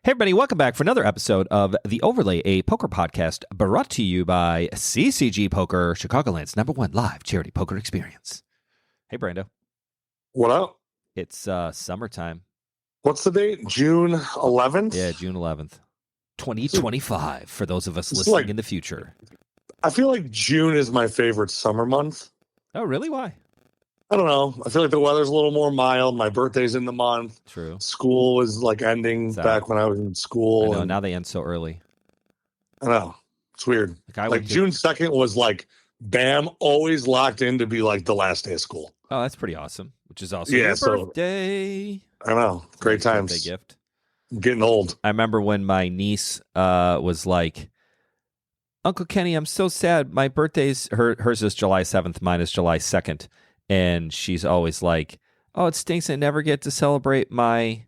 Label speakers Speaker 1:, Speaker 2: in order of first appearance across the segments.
Speaker 1: Hey, everybody, welcome back for another episode of The Overlay, a poker podcast brought to you by CCG Poker, Chicagoland's #1 live charity poker experience. Hey, Brando.
Speaker 2: What up?
Speaker 1: It's summertime.
Speaker 2: What's the date? June 11th?
Speaker 1: Yeah, June 11th. 2025 for those of us
Speaker 2: It's
Speaker 1: listening in the future.
Speaker 2: I feel like June is my favorite summer month.
Speaker 1: Oh, really? Why?
Speaker 2: I don't know. I feel like the weather's a little more mild. My birthday's in the month.
Speaker 1: True.
Speaker 2: School was like ending back when I was in school.
Speaker 1: I know, now they end so early.
Speaker 2: I know. It's weird. Like June 2nd was like, bam, always locked in to be like the last day of school.
Speaker 1: Oh, that's pretty awesome. Which is also your birthday.
Speaker 2: I know. Great times.
Speaker 1: Birthday gift.
Speaker 2: I'm getting old.
Speaker 1: I remember when my niece was like, Uncle Kenny, I'm so sad. My birthday's, hers is July 7th. Mine is July 2nd. And she's always like, oh, it stinks. I never get to celebrate my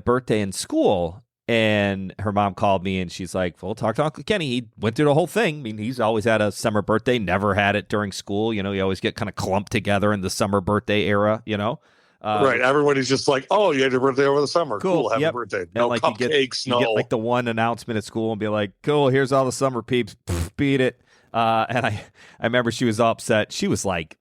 Speaker 1: birthday in school. And her mom called me and she's like, well, talk to Uncle Kenny. He went through the whole thing. I mean, he's always had a summer birthday, never had it during school. You know, you always get kind of clumped together in the summer birthday era, you know?
Speaker 2: Right. Everybody's just like, oh, you had your birthday over the summer. Cool. Happy birthday. No
Speaker 1: like
Speaker 2: cupcakes.
Speaker 1: You get like the one announcement at school and be like, cool, here's all the summer peeps. Pff, beat it. And I remember she was all upset. She was like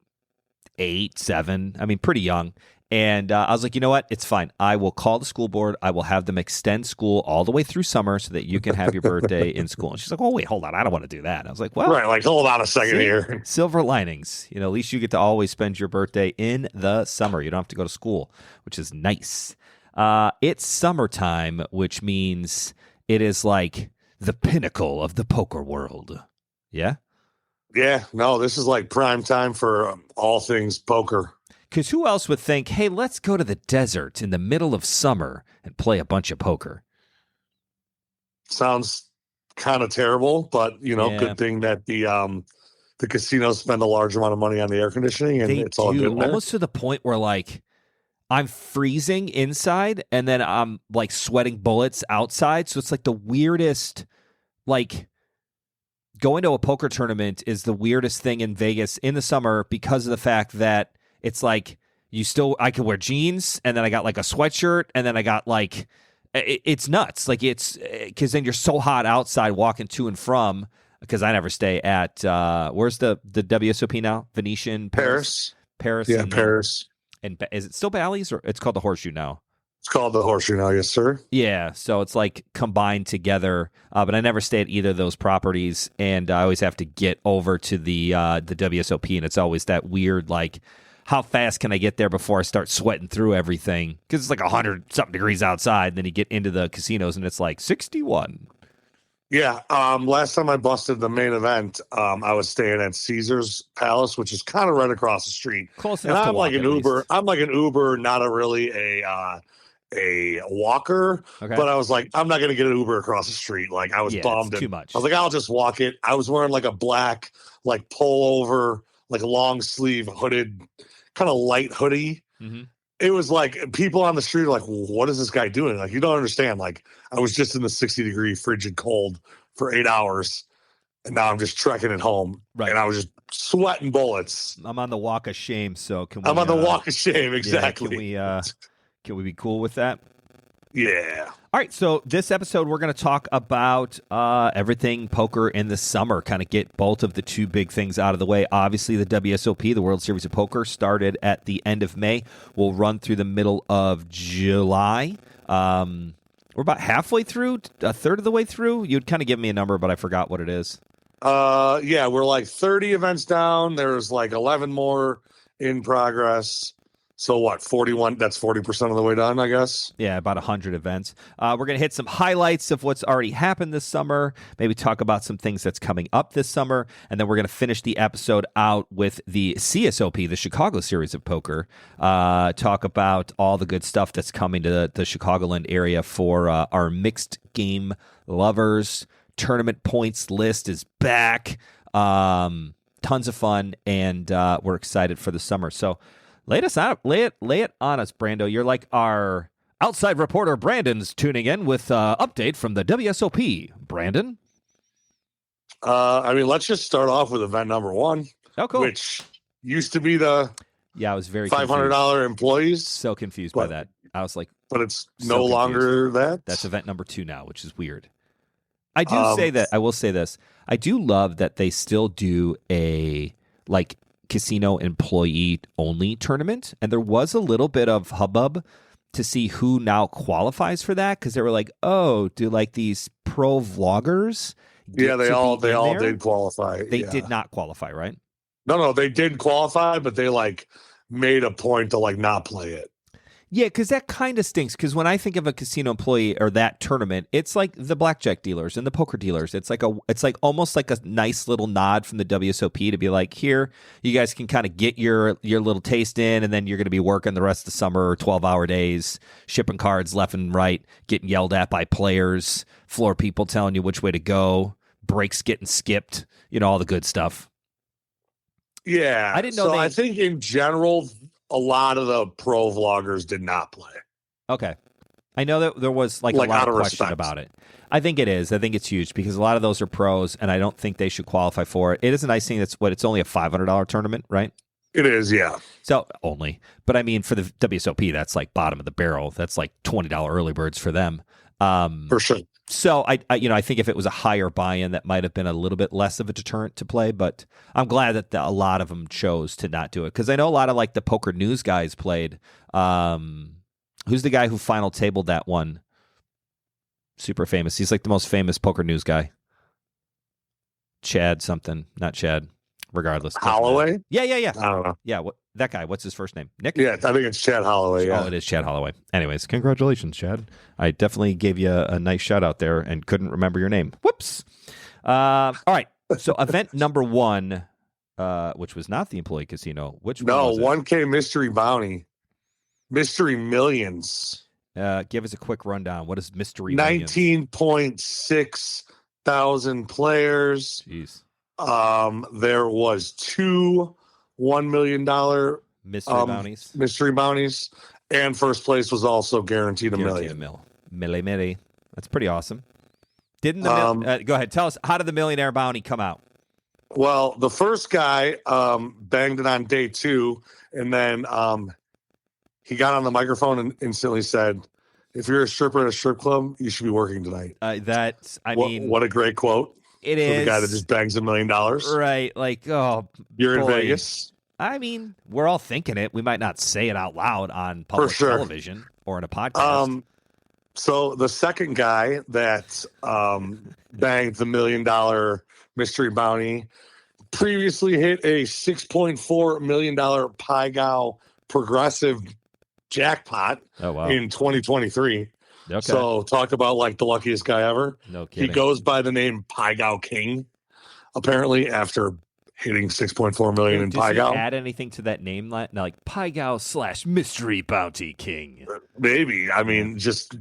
Speaker 1: 8, 7. I mean, pretty young. And I was like, you know what? It's fine. I will call the school board. I will have them extend school all the way through summer so that you can have your birthday in school. And she's like, oh, wait, hold on. I don't want to do that. And I was like, well.
Speaker 2: Right, like, hold on a second here.
Speaker 1: Silver linings. You know, at least you get to always spend your birthday in the summer. You don't have to go to school, which is nice. It's summertime, which means it is like the pinnacle of the poker world. Yeah?
Speaker 2: Yeah, no, this is like prime time for all things poker.
Speaker 1: Because who else would think, hey, let's go to the desert in the middle of summer and play a bunch of poker?
Speaker 2: Sounds kind of terrible, but, you know, good thing that the casinos spend a large amount of money on the air conditioning and it's all good in there.
Speaker 1: Almost to the point where, like, I'm freezing inside and then I'm, like, sweating bullets outside. So it's, like, the weirdest, like, going to a poker tournament is the weirdest thing in Vegas in the summer because of the fact that it's like I could wear jeans and then I got like a sweatshirt and then I got like, it's nuts. Like it's because then you're so hot outside walking to and from because I never stay at, where's the WSOP now? Venetian, Paris.
Speaker 2: Yeah, Paris.
Speaker 1: And is it still Bally's or it's called the Horseshoe now?
Speaker 2: It's called the Horseshoe now, yes, sir.
Speaker 1: Yeah, so it's like combined together, but I never stay at either of those properties, and I always have to get over to the WSOP, and it's always that weird, like, how fast can I get there before I start sweating through everything? Because it's like 100-something degrees outside, and then you get into the casinos, and it's like 61.
Speaker 2: Yeah, last time I busted the main event, I was staying at Caesar's Palace, which is kind of right across the street.
Speaker 1: Close enough to
Speaker 2: I'm
Speaker 1: walk,
Speaker 2: like an Uber. I'm like an Uber, not really a walker,
Speaker 1: okay.
Speaker 2: But I was like, I'm not going to get an Uber across the street. Like I was bummed.
Speaker 1: It's too much.
Speaker 2: I was like, I'll just walk it. I was wearing like a black, like pullover, like long sleeve hooded, kind of light hoodie.
Speaker 1: Mm-hmm.
Speaker 2: It was like people on the street are like, what is this guy doing? Like, you don't understand. Like I was just in the 60-degree frigid cold for 8 hours. And now I'm just trekking it home.
Speaker 1: Right.
Speaker 2: And I was just sweating bullets.
Speaker 1: I'm on the walk of shame. So can we,
Speaker 2: I'm on the walk of shame. Exactly.
Speaker 1: Yeah, can we be cool with that?
Speaker 2: Yeah.
Speaker 1: All right, so this episode, we're going to talk about everything poker in the summer, kind of get both of the two big things out of the way. Obviously, the WSOP, the World Series of Poker, started at the end of May. We'll run through the middle of July. We're about halfway through, a third of the way through. You'd kind of give me a number, but I forgot what it is.
Speaker 2: Yeah, we're like 30 events down. There's like 11 more in progress. So what, 41? That's 40% of the way done, I guess.
Speaker 1: Yeah, about 100 events. We're going to hit some highlights of what's already happened this summer, maybe talk about some things that's coming up this summer, and then we're going to finish the episode out with the CSOP, the Chicago Series of Poker, talk about all the good stuff that's coming to the Chicagoland area for our mixed game lovers. Tournament points list is back. Tons of fun, and we're excited for the summer. So lay it on us, Brando. You're like our outside reporter. Brandon's tuning in with update from the WSOP. Brandon?
Speaker 2: I mean, let's just start off with event number 1.
Speaker 1: Oh, cool.
Speaker 2: Which used to be the
Speaker 1: I was very
Speaker 2: $500 employees.
Speaker 1: So confused by that. I was like,
Speaker 2: but it's
Speaker 1: so
Speaker 2: no
Speaker 1: confused.
Speaker 2: longer that.
Speaker 1: That's event number 2 now, which is weird. I will say this. I do love that they still do a like casino employee only tournament. And there was a little bit of hubbub to see who now qualifies for that. Cause they were like, oh, do like these pro vloggers?
Speaker 2: Yeah, they all did qualify.
Speaker 1: They did not qualify, right?
Speaker 2: No, they did qualify, but they like made a point to like not play it.
Speaker 1: Yeah, because that kind of stinks. Because when I think of a casino employee or that tournament, it's like the blackjack dealers and the poker dealers. It's like almost like a nice little nod from the WSOP to be like, here, you guys can kind of get your little taste in, and then you're going to be working the rest of the summer, 12-hour days, shipping cards left and right, getting yelled at by players, floor people telling you which way to go, breaks getting skipped, all the good stuff.
Speaker 2: Yeah,
Speaker 1: I didn't know.
Speaker 2: I think in general, a lot of the pro vloggers did not play.
Speaker 1: Okay. I know that there was like a lot of question
Speaker 2: respect
Speaker 1: about it. I think it is. I think it's huge because a lot of those are pros, and I don't think they should qualify for it. It is a nice thing. It's only a $500 tournament, right?
Speaker 2: It is, yeah.
Speaker 1: So only. But I mean, for the WSOP, that's like bottom of the barrel. That's like $20 early birds for them.
Speaker 2: For sure.
Speaker 1: So I think if it was a higher buy-in, that might have been a little bit less of a deterrent to play. But I'm glad that a lot of them chose to not do it because I know a lot of like the poker news guys played. Who's the guy who final tabled that one? Super famous. He's like the most famous poker news guy. Chad something, not Chad. Regardless.
Speaker 2: Holloway?
Speaker 1: Yeah.
Speaker 2: I don't know.
Speaker 1: Yeah, that guy. What's his first name? Nick?
Speaker 2: Yeah, I think it's Chad Holloway. Yeah.
Speaker 1: Oh, it is Chad Holloway. Anyways, congratulations, Chad. I definitely gave you a nice shout out there and couldn't remember your name. Whoops. All right. So event number 1, which was not the employee casino. Which one was it?
Speaker 2: 1K mystery bounty. Mystery millions.
Speaker 1: Give us a quick rundown. What is mystery millions?
Speaker 2: 19.6 thousand players.
Speaker 1: Jeez.
Speaker 2: There was 2 $1 million mystery bounties, and first place was also guaranteed $1 million.
Speaker 1: Milli. That's pretty awesome. Didn't the go ahead, tell us, how did the millionaire bounty come out?
Speaker 2: Well, the first guy banged it on day 2, and then he got on the microphone and instantly said, "If you're a stripper at a strip club, you should be working tonight." What a great quote.
Speaker 1: It is.
Speaker 2: The guy that just bangs $1 million.
Speaker 1: Right. Like, oh,
Speaker 2: you're in Vegas.
Speaker 1: I mean, we're all thinking it. We might not say it out loud on public television or in a podcast.
Speaker 2: So the second guy that banged the $1 million mystery bounty previously hit a $6.4 million Paigow progressive jackpot in 2023.
Speaker 1: Okay.
Speaker 2: So talk about like the luckiest guy ever.
Speaker 1: No kidding.
Speaker 2: He goes by the name Paigow King, apparently, after hitting 6.4 million in Paigow.
Speaker 1: Does he add anything to that name, like Paigow / mystery bounty king?
Speaker 2: Maybe. I mean, just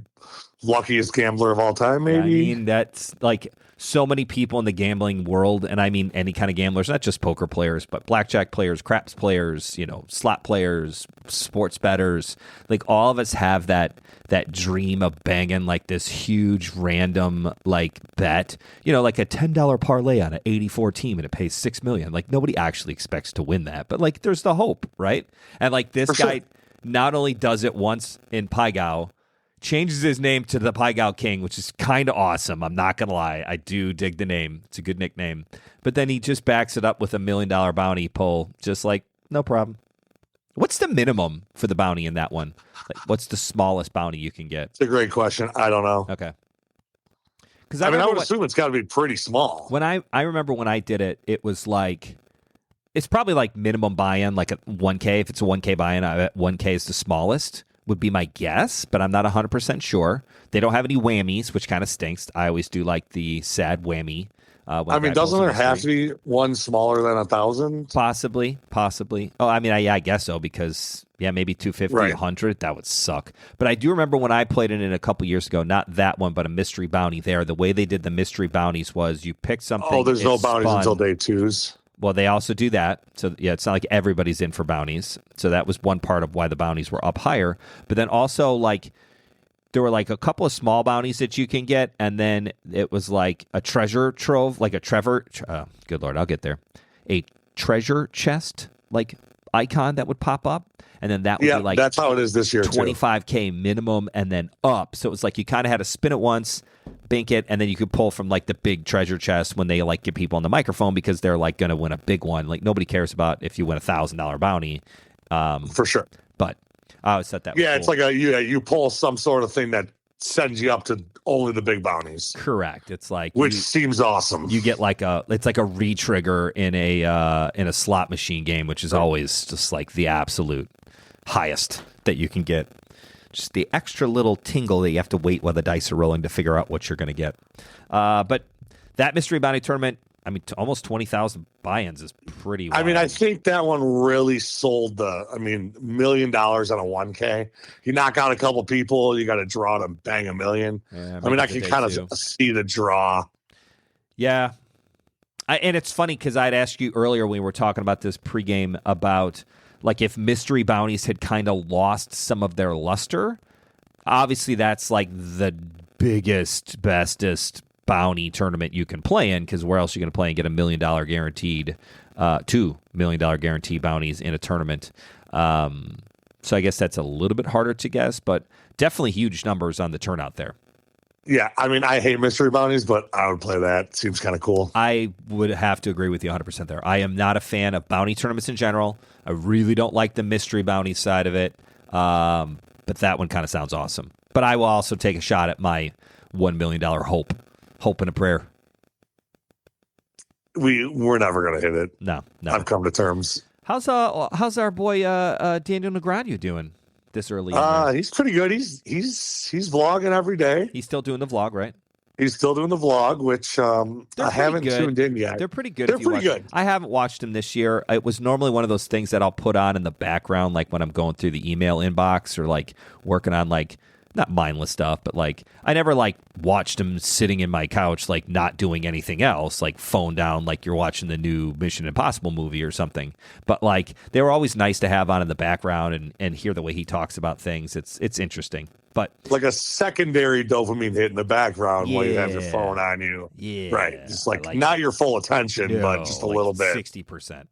Speaker 2: luckiest gambler of all time, maybe.
Speaker 1: I mean, that's like so many people in the gambling world, and I mean any kind of gamblers, not just poker players, but blackjack players, craps players, slot players, sports bettors. Like all of us have that dream of banging like this huge random like bet, like a $10 parlay on an 84 team and it pays $6 million. Like nobody actually expects to win that, but like there's the hope, right? And like this guy not only does it once in Paigow, changes his name to the Paigow King, which is kind of awesome. I'm not going to lie. I do dig the name. It's a good nickname. But then he just backs it up with $1 million bounty pull. Just like, no problem. What's the minimum for the bounty in that one? Like, what's the smallest bounty you can get?
Speaker 2: It's a great question. I don't know.
Speaker 1: Okay. Because
Speaker 2: I would assume it's got to be pretty small.
Speaker 1: When I remember when I did it, it was like, it's probably like minimum buy-in, like a 1K. If it's a 1K buy-in, 1K is the smallest. Would be my guess, but I'm not 100% sure. They don't have any whammies, which kind of stinks. I always do like the sad whammy.
Speaker 2: Doesn't there have to be one smaller than 1,000?
Speaker 1: Possibly. Oh, I mean, I guess so because, maybe 250, 100. That would suck. But I do remember when I played it in a couple years ago, not that one, but a mystery bounty there. The way they did the mystery bounties was you pick something.
Speaker 2: Oh, there's no bounties until day 2s.
Speaker 1: Well, they also do that. So, it's not like everybody's in for bounties. So that was one part of why the bounties were up higher. But then also, like, there were, like, a couple of small bounties that you can get. And then it was, like, a treasure trove, like a good Lord, I'll get there. A treasure chest, like, icon that would pop up, and then that would be like
Speaker 2: that's how it is this year.
Speaker 1: 25K minimum, and then up. So it was like you kind of had to spin it once, bank it, and then you could pull from like the big treasure chest when they like get people on the microphone because they're like going to win a big one. Like nobody cares about if you win $1,000 bounty.
Speaker 2: For sure.
Speaker 1: But I always thought that was
Speaker 2: cool.
Speaker 1: It's
Speaker 2: like you pull some sort of thing that sends you up to only the big bounties.
Speaker 1: Correct. It's like
Speaker 2: which seems awesome.
Speaker 1: You get it's like a re-trigger in a slot machine game, which is always just like the absolute highest that you can get. Just the extra little tingle that you have to wait while the dice are rolling to figure out what you're going to get. But that mystery bounty tournament, I mean, almost 20,000 buy-ins is pretty wild.
Speaker 2: I mean, I think that one really sold $1 million on a 1K. You knock out a couple people, you got to draw to bang $1 million. Yeah, I can kind of see the draw.
Speaker 1: Yeah. And it's funny because I'd asked you earlier when we were talking about this pregame about like if mystery bounties had kind of lost some of their luster. Obviously, that's like the biggest, bestest bounty tournament you can play in because where else are you going to play and get $1 million guaranteed, $2 million guaranteed bounties in a tournament? So I guess that's a little bit harder to guess, but definitely huge numbers on the turnout there.
Speaker 2: Yeah, I mean, I hate mystery bounties, but I would play that. Seems kind of cool.
Speaker 1: I would have to agree with you 100% there. I am not a fan of bounty tournaments in general. I really don't like the mystery bounty side of it, but that one kind of sounds awesome. But I will also take a shot at my $1 million hope and a prayer.
Speaker 2: We're never going to hit it.
Speaker 1: No.
Speaker 2: I've come to terms.
Speaker 1: How's our boy Daniel Negreanu doing this early?
Speaker 2: He's pretty good. He's vlogging every day.
Speaker 1: He's still doing the vlog, right?
Speaker 2: He's still doing the vlog, which I haven't tuned in yet.
Speaker 1: They're pretty good.
Speaker 2: They're pretty good.
Speaker 1: I haven't watched them this year. It was normally one of those things that I'll put on in the background, like when I'm going through the email inbox or like working on like not mindless stuff, but like I never like watched him sitting in my couch, like not doing anything else, like phone down, like you're watching the new Mission Impossible movie or something. But like they were always nice to have on in the background and hear the way he talks about things. It's interesting. But
Speaker 2: like a secondary dopamine hit in the background while you have your phone on you.
Speaker 1: Yeah.
Speaker 2: Right. Just like not your full attention, but just a little bit.
Speaker 1: 60%.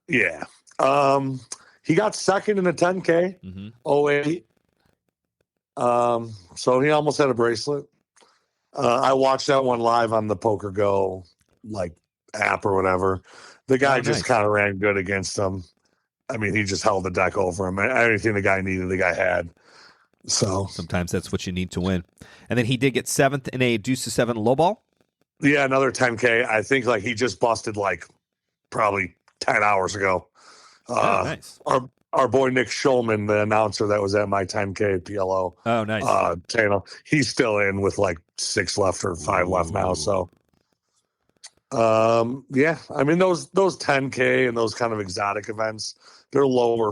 Speaker 2: Yeah. He got second in the 10K, 08. So he almost had a bracelet. I watched that one live on the Poker Go like app or whatever. The guy just kind of ran good against him. I mean, he just held the deck over him. Anything the guy needed, the guy had. So
Speaker 1: sometimes that's what you need to win. And then he did get seventh in a deuce to seven low ball.
Speaker 2: Yeah, another 10K. I think like he just busted like probably 10 hours ago.
Speaker 1: Nice.
Speaker 2: Our boy Nick Schulman, the announcer that was at my 10K PLO.
Speaker 1: Oh, nice.
Speaker 2: He's still in with like 6 left or 5 left now. So, yeah, I mean those 10K and those kind of exotic events, they're lower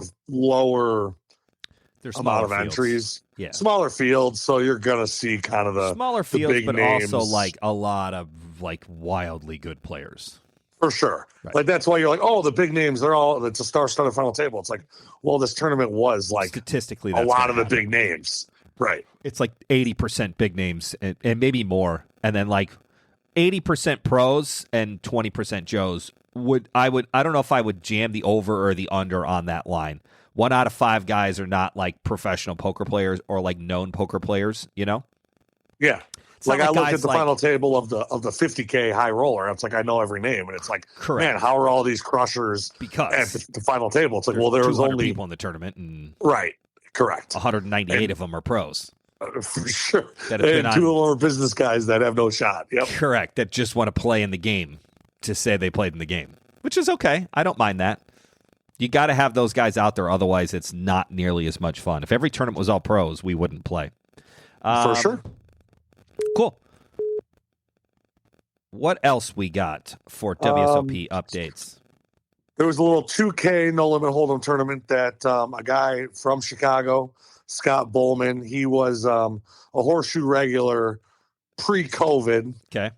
Speaker 1: They're
Speaker 2: amount of
Speaker 1: fields.
Speaker 2: Entries.
Speaker 1: Yeah,
Speaker 2: smaller fields, so you're gonna see kind of the
Speaker 1: smaller
Speaker 2: the
Speaker 1: fields,
Speaker 2: big
Speaker 1: but
Speaker 2: names.
Speaker 1: also like a lot of like wildly good players.
Speaker 2: For sure.
Speaker 1: Right.
Speaker 2: Like that's why you're like, oh, the big names, it's a star-studded final table. It's like, well, this tournament was like
Speaker 1: statistically
Speaker 2: a lot of the big names. Right.
Speaker 1: It's like 80% big names and maybe more. And then like 80% pros and 20% Joes. I don't know if I would jam the over or the under on that line. 1 out of 5 guys are not like professional poker players or like known poker players, you know?
Speaker 2: Yeah. Like I looked at the final table of the 50K high roller. It's like I know every name, and it's like,
Speaker 1: correct.
Speaker 2: Man, how are all these crushers
Speaker 1: because
Speaker 2: at the final table? It's like, well, there was only
Speaker 1: people in the tournament, and
Speaker 2: right, correct.
Speaker 1: 198 of them are pros.
Speaker 2: For sure.
Speaker 1: That have
Speaker 2: and 2 of them are business guys that have no shot. Yep.
Speaker 1: Correct. That just want to play in the game to say they played in the game, which is okay. I don't mind that. You got to have those guys out there, otherwise it's not nearly as much fun. If every tournament was all pros, we wouldn't play.
Speaker 2: For sure.
Speaker 1: Cool. What else we got for WSOP updates?
Speaker 2: There was a little 2K No Limit Hold'em tournament that a guy from Chicago, Scott Bowman, he was a horseshoe regular pre-COVID.
Speaker 1: Okay.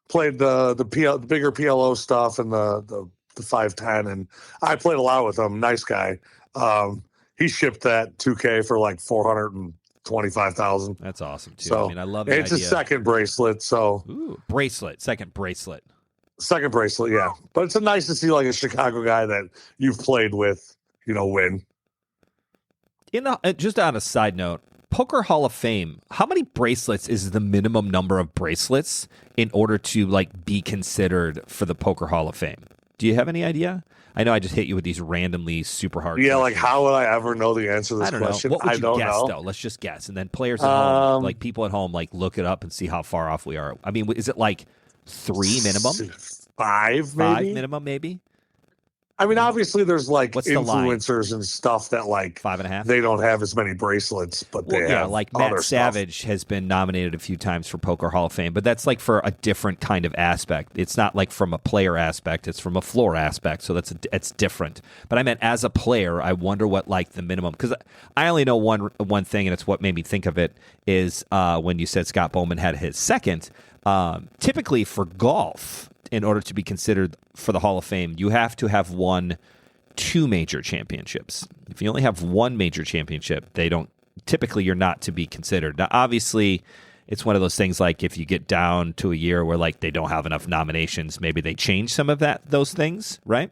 Speaker 2: Played the bigger PLO stuff and the 510, and I played a lot with him. Nice guy. He shipped that 2K for like $425,000.
Speaker 1: That's awesome too.
Speaker 2: So,
Speaker 1: I mean, I love the
Speaker 2: it's
Speaker 1: idea.
Speaker 2: a second bracelet. So
Speaker 1: Ooh, second bracelet.
Speaker 2: Second bracelet, yeah. But it's nice to see like a Chicago guy that you've played with, win.
Speaker 1: Just on a side note, Poker Hall of Fame, how many bracelets is the minimum number of bracelets in order to like be considered for the Poker Hall of Fame? Do you have any idea? I know I just hit you with these randomly super hard
Speaker 2: Yeah,
Speaker 1: questions.
Speaker 2: like how would I ever know the answer to this question?
Speaker 1: What would
Speaker 2: I
Speaker 1: you
Speaker 2: don't
Speaker 1: guess,
Speaker 2: know.
Speaker 1: though? Let's just guess. And then players at home, like people at home, like look it up and see how far off we are. I mean, is it like 3 minimum?
Speaker 2: 5, maybe?
Speaker 1: 5 minimum, maybe?
Speaker 2: I mean, obviously, there's like
Speaker 1: What's the line?
Speaker 2: influencers and stuff that like
Speaker 1: 5.5.
Speaker 2: they don't have as many bracelets, but they have
Speaker 1: like
Speaker 2: other
Speaker 1: Matt Savage has been nominated a few times for Poker Hall of Fame, but that's like for a different kind of aspect. It's not like from a player aspect; it's from a floor aspect. So it's different. But I meant as a player, I wonder what like the minimum, because I only know one thing, and it's what made me think of it is when you said Scott Bowman had his second. Typically for golf, in order to be considered for the Hall of Fame, you have to have won 2 major championships. If you only have 1 major championship, typically you're not to be considered. Now, obviously, it's one of those things like if you get down to a year where like they don't have enough nominations, maybe they change some of those things, right?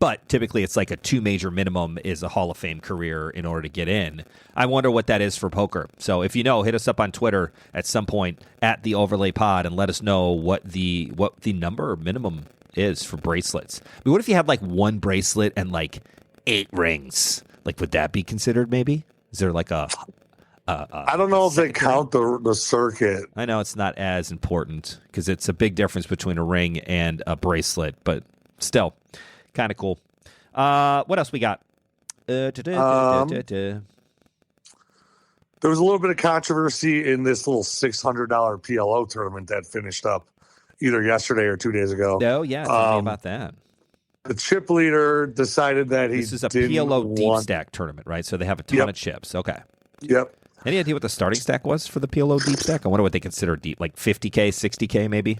Speaker 1: But typically it's like a 2 major minimum is a Hall of Fame career in order to get in. I wonder what that is for poker. So if you know, hit us up on Twitter at some point at the Overlay Pod and let us know what the number or minimum is for bracelets. I mean, what if you had like 1 bracelet and like 8 rings? Like, would that be considered maybe? Is there like a
Speaker 2: I don't know if they count the circuit.
Speaker 1: I know it's not as important because it's a big difference between a ring and a bracelet, but still. Kind of cool. What else we got?
Speaker 2: There was a little bit of controversy in this little $600 PLO tournament that finished up either yesterday or 2 days ago.
Speaker 1: Oh, yeah. Tell me about that.
Speaker 2: The chip leader decided that
Speaker 1: this is a PLO deep stack tournament, right? So they have a ton of chips. Okay.
Speaker 2: Yep.
Speaker 1: Any idea what the starting stack was for the PLO deep stack? I wonder what they consider deep, like 50K, 60K maybe?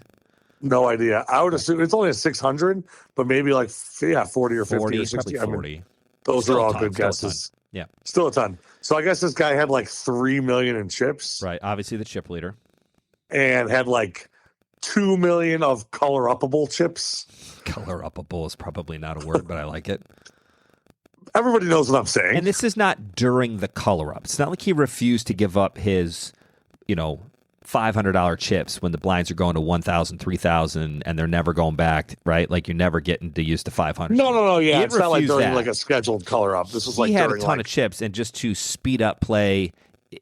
Speaker 2: No idea. I would assume it's only a 600, but maybe like 40 or 50 or 60.
Speaker 1: 40.
Speaker 2: I mean, those
Speaker 1: still
Speaker 2: are all good guesses.
Speaker 1: Yeah.
Speaker 2: Still a ton. So I guess this guy had like 3 million in chips.
Speaker 1: Right. Obviously the chip leader.
Speaker 2: And had like 2 million of color upable chips.
Speaker 1: Color upable is probably not a word, but I like it.
Speaker 2: Everybody knows what I'm saying.
Speaker 1: And this is not during the color up. It's not like he refused to give up his, $500 chips when the blinds are going to 1,000, 3,000, and they're never going back, right? Like you're never getting to use the 500.
Speaker 2: No. Yeah, it's not like during
Speaker 1: that.
Speaker 2: like a scheduled color up. This was
Speaker 1: he
Speaker 2: like
Speaker 1: had
Speaker 2: during
Speaker 1: a ton of chips, and just to speed up play.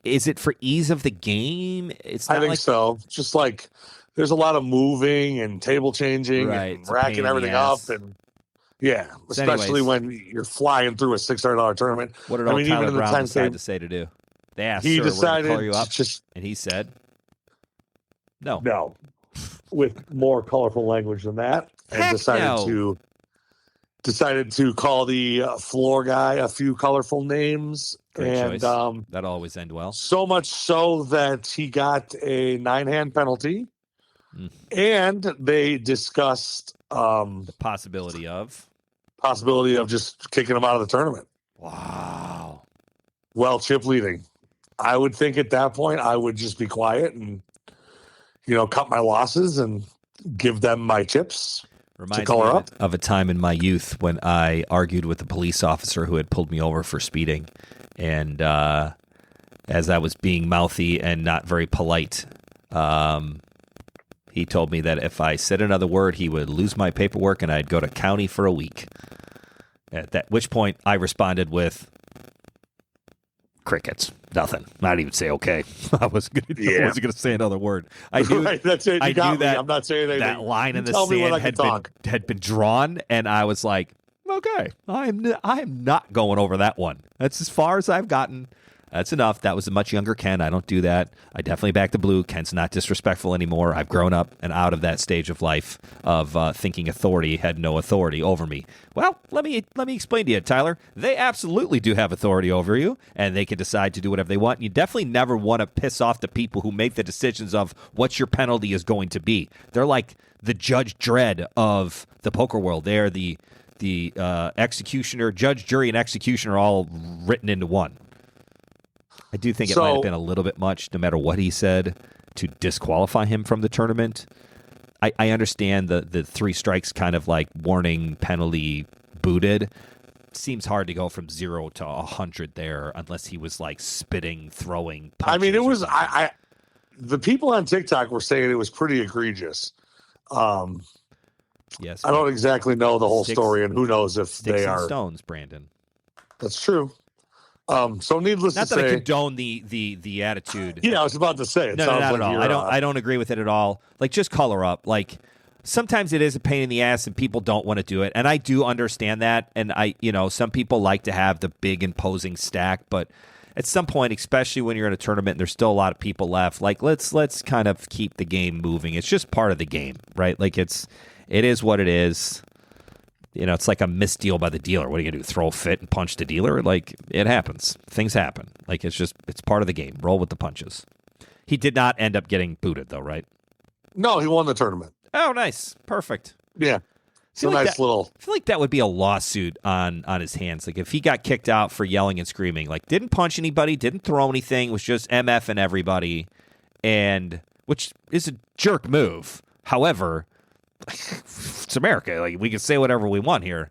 Speaker 1: Is it for ease of the game? It's not
Speaker 2: I think so. Just like there's a lot of moving and table changing and racking everything up, and especially when you're flying through a $600 tournament.
Speaker 1: What did Tyler Brown decide to say to do? They asked,
Speaker 2: he
Speaker 1: sir,
Speaker 2: decided
Speaker 1: we're gonna call you up,
Speaker 2: just,
Speaker 1: and he said, "No,
Speaker 2: with more colorful language than that," and decided to call the floor guy a few colorful names.
Speaker 1: Great choice. That'll always end well.
Speaker 2: So much so that he got a 9-hand penalty, and they discussed
Speaker 1: the possibility of
Speaker 2: just kicking him out of the tournament.
Speaker 1: Wow.
Speaker 2: Well, chip leading. I would think at that point I would just be quiet and cut my losses and give them my chips.
Speaker 1: Reminds me of a time in my youth when I argued with a police officer who had pulled me over for speeding. And as I was being mouthy and not very polite, he told me that if I said another word, he would lose my paperwork and I'd go to county for a week. At which point I responded with crickets. Nothing. Not even say okay. I wasn't going to say another word. I knew
Speaker 2: that's it.
Speaker 1: I knew that
Speaker 2: I'm not saying anything.
Speaker 1: That line in the sand had been drawn, and I was like, okay, I am not going over that one. That's as far as I've gotten. That's enough. That was a much younger Ken. I don't do that. I definitely back the blue. Ken's not disrespectful anymore. I've grown up and out of that stage of life of thinking authority had no authority over me. Well, let me explain to you, Tyler. They absolutely do have authority over you, and they can decide to do whatever they want. You definitely never want to piss off the people who make the decisions of what your penalty is going to be. They're like the Judge Dredd of the poker world. They're the executioner, judge, jury, and executioner all written into one. I do think it might have been a little bit much, no matter what he said, to disqualify him from the tournament. I understand the 3 strikes kind of like warning, penalty, booted. Seems hard to go from 0 to 100 there unless he was like spitting, throwing.
Speaker 2: I mean, it was the people on TikTok were saying it was pretty egregious.
Speaker 1: Yes,
Speaker 2: I don't exactly know the whole story, and who knows if
Speaker 1: sticks
Speaker 2: they
Speaker 1: and
Speaker 2: are
Speaker 1: stones, Brandon.
Speaker 2: That's true. So needless
Speaker 1: not
Speaker 2: to
Speaker 1: that
Speaker 2: say,
Speaker 1: I condone the attitude.
Speaker 2: Yeah, I was about to say it.
Speaker 1: No,
Speaker 2: sounds
Speaker 1: not
Speaker 2: like
Speaker 1: at all. I don't agree with it at all. Like, just color up. Like, sometimes it is a pain in the ass, and people don't want to do it, and I do understand that. And some people like to have the big imposing stack, but at some point, especially when you're in a tournament and there's still a lot of people left, like let's kind of keep the game moving. It's just part of the game, right? Like it is what it is. It's like a misdeal by the dealer. What are you gonna do? Throw a fit and punch the dealer? Like, it happens. Things happen. Like, it's part of the game. Roll with the punches. He did not end up getting booted though, right?
Speaker 2: No, he won the tournament.
Speaker 1: Oh, nice. Perfect.
Speaker 2: Yeah. It's a nice little.
Speaker 1: I feel like that would be a lawsuit on his hands. Like, if he got kicked out for yelling and screaming, like didn't punch anybody, didn't throw anything, was just MFing everybody, and which is a jerk move. However, it's America. Like, we can say whatever we want here.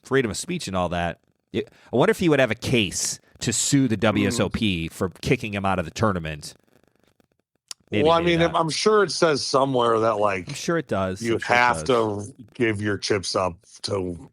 Speaker 1: Freedom of speech and all that. I wonder if he would have a case to sue the WSOP for kicking him out of the tournament. Maybe
Speaker 2: I'm sure it says somewhere that, like,
Speaker 1: I'm sure it does.
Speaker 2: You have to give your chips up to.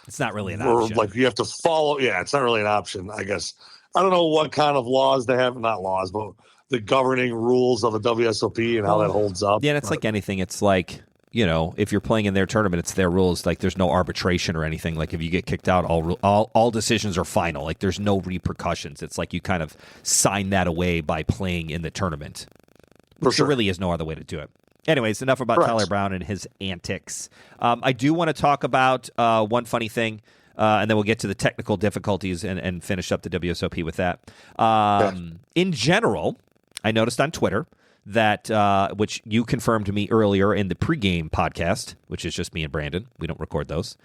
Speaker 1: It's not really an option.
Speaker 2: Like, you have to follow. Yeah, it's not really an option, I guess. I don't know what kind of laws they have. Not laws, but the governing rules of the WSOP and how that holds up.
Speaker 1: Yeah, and it's like anything. It's like, if you're playing in their tournament, it's their rules. Like, there's no arbitration or anything. Like, if you get kicked out, all decisions are final. Like, there's no repercussions. It's like you kind of sign that away by playing in the tournament. There really is no other way to do it. Anyways, enough about Tyler Brown and his antics. I do want to talk about one funny thing, and then we'll get to the technical difficulties and finish up the WSOP with that. In general, I noticed on Twitter that, which you confirmed to me earlier in the pregame podcast, which is just me and Brandon, we don't record those,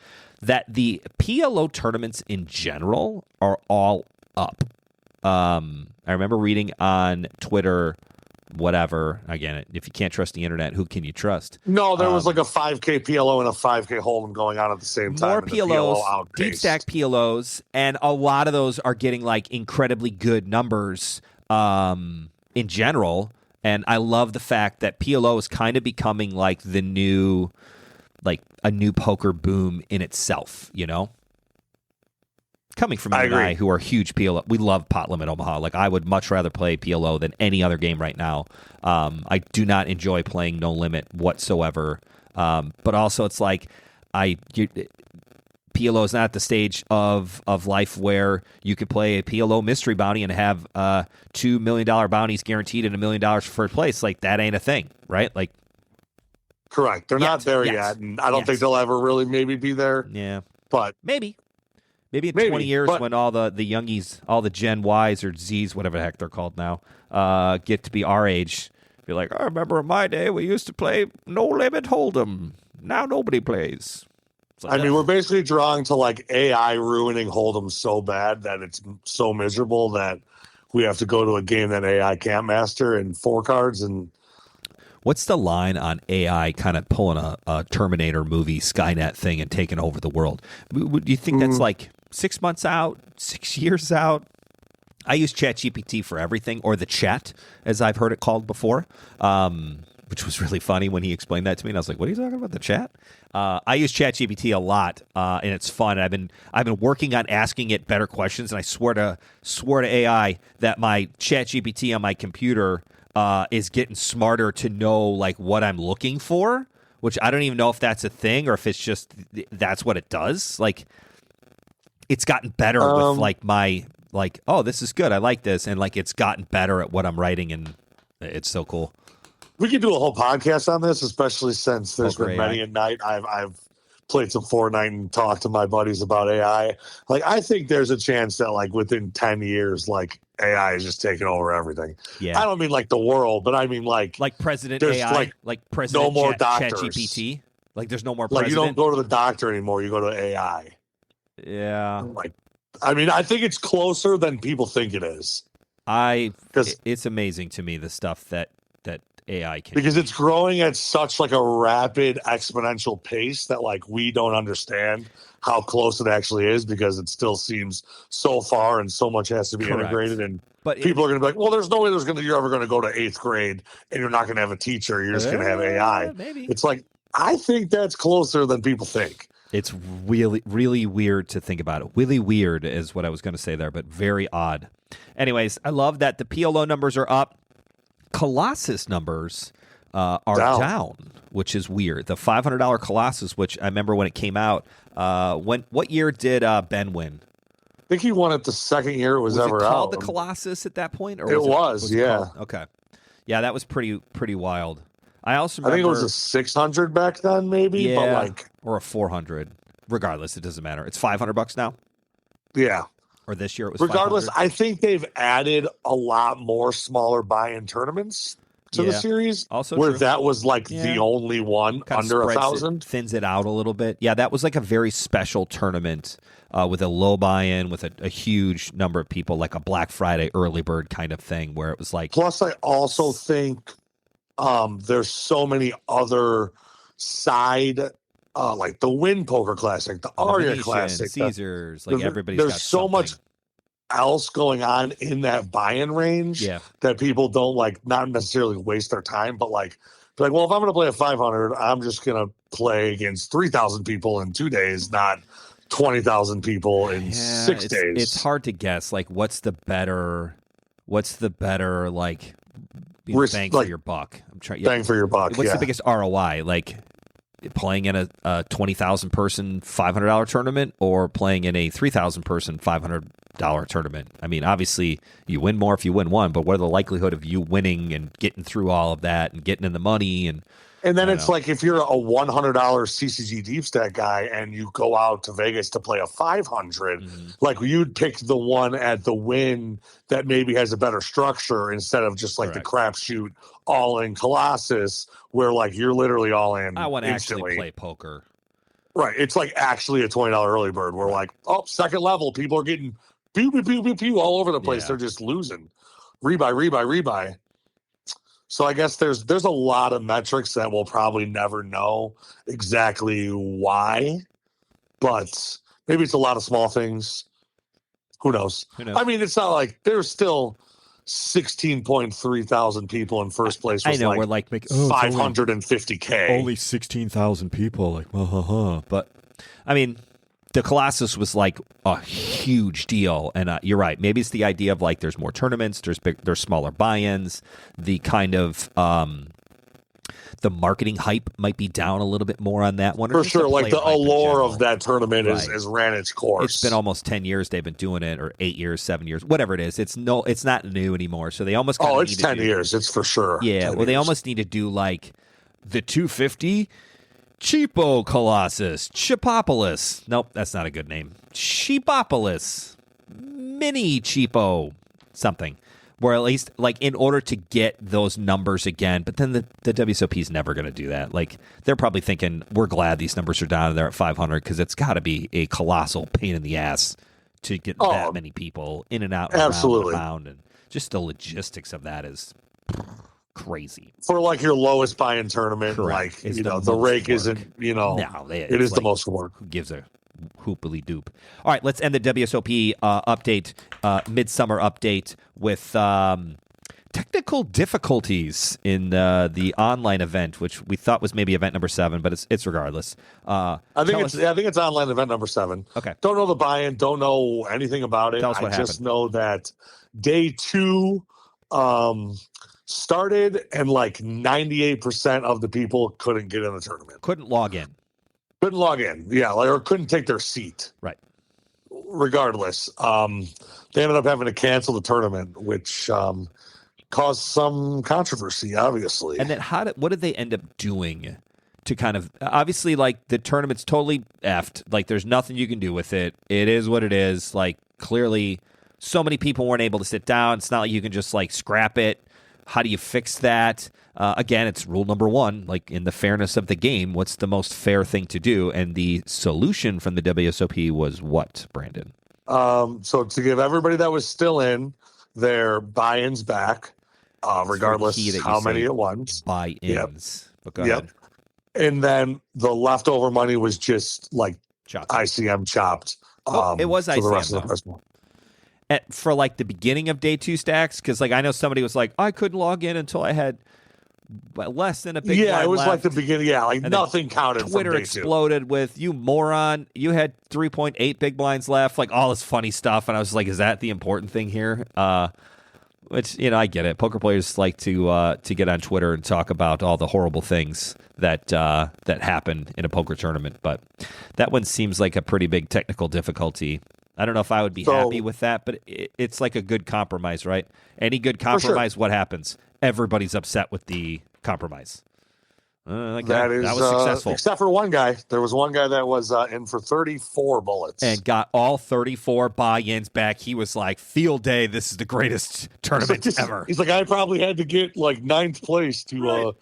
Speaker 1: that the PLO tournaments in general are all up. I remember reading on Twitter, whatever, again, if you can't trust the internet, who can you trust?
Speaker 2: No, there was like a 5K PLO and a 5K Hold'em going on at the same time.
Speaker 1: More PLOs, deep stack PLOs, and a lot of those are getting like incredibly good numbers in general. And I love the fact that PLO is kind of becoming like the new, like a new poker boom in itself, Coming from you and I, who are huge PLO, we love Pot Limit Omaha. Like, I would much rather play PLO than any other game right now. I do not enjoy playing No Limit whatsoever. But also, it's like PLO is not at the stage of life where you could play a PLO mystery bounty and have $2 million bounties guaranteed and $1 million for first place. Like, that ain't a thing, right? Like,
Speaker 2: correct. They're not there yet, and I don't think they'll ever really maybe be there.
Speaker 1: Yeah,
Speaker 2: but
Speaker 1: maybe in 20 years when all the youngies, all the Gen Ys or Zs, whatever the heck they're called now, get to be our age, be like, I remember in my day we used to play No Limit Hold'em. Now nobody plays.
Speaker 2: Like, we're basically drawing to like AI ruining Hold'em so bad that it's so miserable that we have to go to a game that AI can't master and 4 cards. And
Speaker 1: what's the line on AI kind of pulling a Terminator movie Skynet thing and taking over the world? Do you think that's like 6 months out, 6 years out? I use ChatGPT for everything, or the chat, as I've heard it called before, which was really funny when he explained that to me. And I was like, what are you talking about, the chat? I use ChatGPT a lot, and it's fun. I've been working on asking it better questions, and I swear to AI that my ChatGPT on my computer is getting smarter to know like what I'm looking for, which I don't even know if that's a thing or if it's just that's what it does. Like, it's gotten better with like my like, oh, this is good, I like this, and like it's gotten better at what I'm writing, and it's so cool.
Speaker 2: We could do a whole podcast on this, especially since there's been many a night I've played some Fortnite and talked to my buddies about AI. Like, I think there's a chance that like within 10 years, like AI is just taking over everything.
Speaker 1: Yeah.
Speaker 2: I don't mean like the world, but I mean like
Speaker 1: President AI, like President
Speaker 2: no more
Speaker 1: ChatGPT. Like, there's no more president.
Speaker 2: Like, you don't go to the doctor anymore, you go to AI.
Speaker 1: Yeah.
Speaker 2: Like, I mean, I think it's closer than people think it is.
Speaker 1: It's amazing to me the stuff that AI can
Speaker 2: because it's growing at such like a rapid exponential pace that like we don't understand how close it actually is because it still seems so far and so much has to be
Speaker 1: Correct.
Speaker 2: integrated. And
Speaker 1: But
Speaker 2: people are going to be like, well, there's no way you're ever going to go to 8th grade and you're not going to have a teacher. You're just going to have AI.
Speaker 1: Maybe.
Speaker 2: It's like, I think that's closer than people think.
Speaker 1: It's really, really weird to think about it. Really weird is what I was going to say there, but very odd. Anyways, I love that the PLO numbers are up. Colossus numbers are down, which is weird. The $500 Colossus, which I remember when it came out. What year did Ben win?
Speaker 2: I think he won it the second year it was ever
Speaker 1: it called
Speaker 2: out.
Speaker 1: the Colossus at that point? Or
Speaker 2: it was yeah.
Speaker 1: Okay. Yeah, that was pretty wild. I also remember,
Speaker 2: I think it was a 600 back then, maybe,
Speaker 1: yeah,
Speaker 2: but like,
Speaker 1: or a 400. Regardless, it doesn't matter. It's $500 now.
Speaker 2: Yeah.
Speaker 1: Or this year it was.
Speaker 2: Regardless,
Speaker 1: 500?
Speaker 2: I think they've added a lot more smaller buy-in tournaments to the series.
Speaker 1: Also
Speaker 2: where
Speaker 1: true.
Speaker 2: that was like the only one
Speaker 1: Kind of
Speaker 2: under
Speaker 1: spreads
Speaker 2: 1,000.
Speaker 1: Thins it out a little bit. Yeah, that was like a very special tournament with a low buy-in, with a huge number of people, like a Black Friday early bird kind of thing, where it was like.
Speaker 2: Plus, I also think there's so many other side, like the Win Poker Classic, the Aria
Speaker 1: Venetian,
Speaker 2: Classic,
Speaker 1: Caesars, like everybody's
Speaker 2: there's
Speaker 1: got
Speaker 2: so
Speaker 1: something.
Speaker 2: much else going on in that buy-in range that people don't like, not necessarily waste their time, but like, well, if I'm going to play a 500, I'm just going to play against 3,000 people in 2 days, not 20,000 people in 6 days.
Speaker 1: It's hard to guess. Like, what's the better like bang for your buck? I'm trying.
Speaker 2: Bang for your buck.
Speaker 1: What's the biggest ROI? Like playing in a 20,000 person $500 tournament, or playing in a 3,000 person $500 tournament? I mean, obviously you win more if you win one, but what are the likelihood of you winning and getting through all of that and getting in the money? And
Speaker 2: then it's like, if you're a $100 CCG deep stack guy and you go out to Vegas to play a 500, like you'd pick the one at the Win that maybe has a better structure instead of just like the crapshoot all in Colossus, where like you're literally all in.
Speaker 1: I want to
Speaker 2: instantly
Speaker 1: actually play poker.
Speaker 2: Right. It's like actually a $20 early bird where like, oh, second level, people are getting pew, pew, pew, pew, pew all over the place. They're just losing. Rebuy. So I guess there's a lot of metrics that we'll probably never know exactly why, but maybe it's a lot of small things. Who knows? I mean, it's not like there's still 16.3 thousand people in first place.
Speaker 1: I know, we're like
Speaker 2: 550K.
Speaker 1: Only 16,000 people. Like, but I mean, the Colossus was like a huge deal, and you're right. Maybe it's the idea of like there's more tournaments, there's smaller buy-ins, the kind of the marketing hype might be down a little bit more on that one.
Speaker 2: For sure, like the allure of that tournament is ran its course.
Speaker 1: It's been almost 10 years they've been doing it, or 8 years, 7 years, whatever it is. It's not new anymore. So they almost
Speaker 2: it's 10 years. It's for sure.
Speaker 1: Yeah, well, they almost need to do like the 250. Cheapo Colossus. Chipopolis. Nope, that's not a good name. Cheapopolis. Mini Cheapo. Something. Where at least, like, in order to get those numbers again, but then the WSOP is never going to do that. Like, they're probably thinking, we're glad these numbers are down there at 500 because it's got to be a colossal pain in the ass to get that many people in and out and around, and just the logistics of that is crazy.
Speaker 2: For like your lowest buy-in tournament,
Speaker 1: correct.
Speaker 2: Like, the rake work. Isn't, it is like, the most work.
Speaker 1: Who gives a hoopily doop? All right, let's end the WSOP update, midsummer update, with technical difficulties in the online event, which we thought was maybe event number 7, but it's regardless.
Speaker 2: I think it's online event number 7.
Speaker 1: Okay.
Speaker 2: Don't know the buy-in, don't know anything about it.
Speaker 1: Tell us what happened.
Speaker 2: Just know that day 2 started and like 98% of the people couldn't get in the tournament.
Speaker 1: Couldn't log in.
Speaker 2: Yeah, or couldn't take their seat.
Speaker 1: Right.
Speaker 2: Regardless, they ended up having to cancel the tournament, which caused some controversy, obviously.
Speaker 1: And then what did they end up doing to kind of, obviously, like, the tournament's totally effed. Like, there's nothing you can do with it. It is what it is. Like, clearly, so many people weren't able to sit down. It's not like you can just, like, scrap it. How do you fix that? Again, it's rule number 1, like, in the fairness of the game, what's the most fair thing to do? And the solution from the WSOP was what, Brandon?
Speaker 2: So to give everybody that was still in their buy-ins back, regardless
Speaker 1: key that you
Speaker 2: how
Speaker 1: say
Speaker 2: many it was.
Speaker 1: buy-ins. But go ahead.
Speaker 2: And then the leftover money was just like
Speaker 1: Chopped.
Speaker 2: ICM chopped.
Speaker 1: It was
Speaker 2: for the rest
Speaker 1: ICM,
Speaker 2: of the Christmas.
Speaker 1: For like the beginning of day 2 stacks, because like I know somebody was like, I couldn't log in until I had less than a big blind
Speaker 2: it was
Speaker 1: left.
Speaker 2: like the beginning. Yeah, like
Speaker 1: And
Speaker 2: nothing counted.
Speaker 1: Twitter
Speaker 2: from day
Speaker 1: exploded with, you moron, you had 3.8 big blinds left, like all this funny stuff. And I was like, is that the important thing here? Which, you know, I get it. Poker players like to get on Twitter and talk about all the horrible things that happen in a poker tournament. But that one seems like a pretty big technical difficulty. I don't know if I would be happy with that, but it's like a good compromise, right? Any good compromise, what happens? Everybody's upset with the compromise. That was successful.
Speaker 2: Except for one guy. There was one guy that was in for 34 bullets.
Speaker 1: And got all 34 buy-ins back. He was like, field day, this is the greatest tournament ever.
Speaker 2: He's like, I probably had to get like 9th place to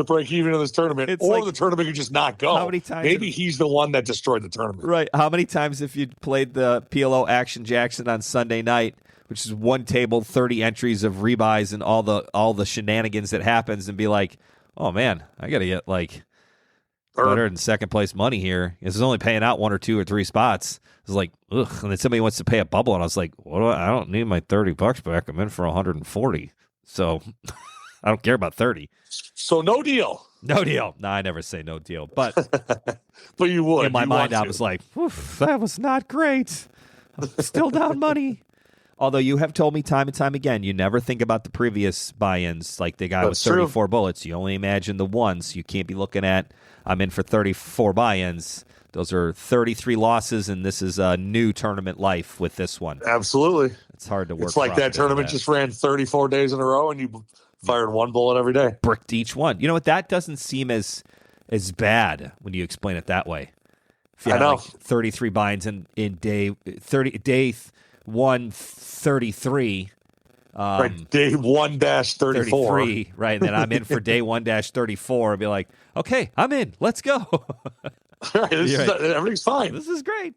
Speaker 2: break even in this tournament. The tournament could just not go.
Speaker 1: How many times?
Speaker 2: Maybe he's the one that destroyed the tournament.
Speaker 1: Right. How many times have you played the PLO Action Jackson on Sunday night, which is one table, 30 entries of rebuys and all the shenanigans that happens, and be like, oh man, I got to get like better than second place money here. This is only paying out 1 or 2 or 3 spots. It's like, ugh. And then somebody wants to pay a bubble, and I was like, I don't need my $30 back. I'm in for 140. So I don't care about 30.
Speaker 2: So no deal.
Speaker 1: No deal. No, I never say no deal. But
Speaker 2: but you would.
Speaker 1: In my mind, I was like, that was not great. I'm still down money. Although you have told me time and time again, you never think about the previous buy-ins, like the guy with 34 bullets. You only imagine the ones. You can't be looking at, I'm in for 34 buy-ins. Those are 33 losses, and this is a new tournament life with this one.
Speaker 2: Absolutely.
Speaker 1: It's hard to work.
Speaker 2: It's like that tournament just ran 34 days in a row, and you fired 1 bullet every day.
Speaker 1: Bricked each one. You know what? That doesn't seem as bad when you explain it that way. If you had like 33 buy-ins in day 133.
Speaker 2: Right, day 1-34.
Speaker 1: Right, and then I'm in for day 1-34 and be like, okay, I'm in. Let's go.
Speaker 2: Everything's fine.
Speaker 1: This is great.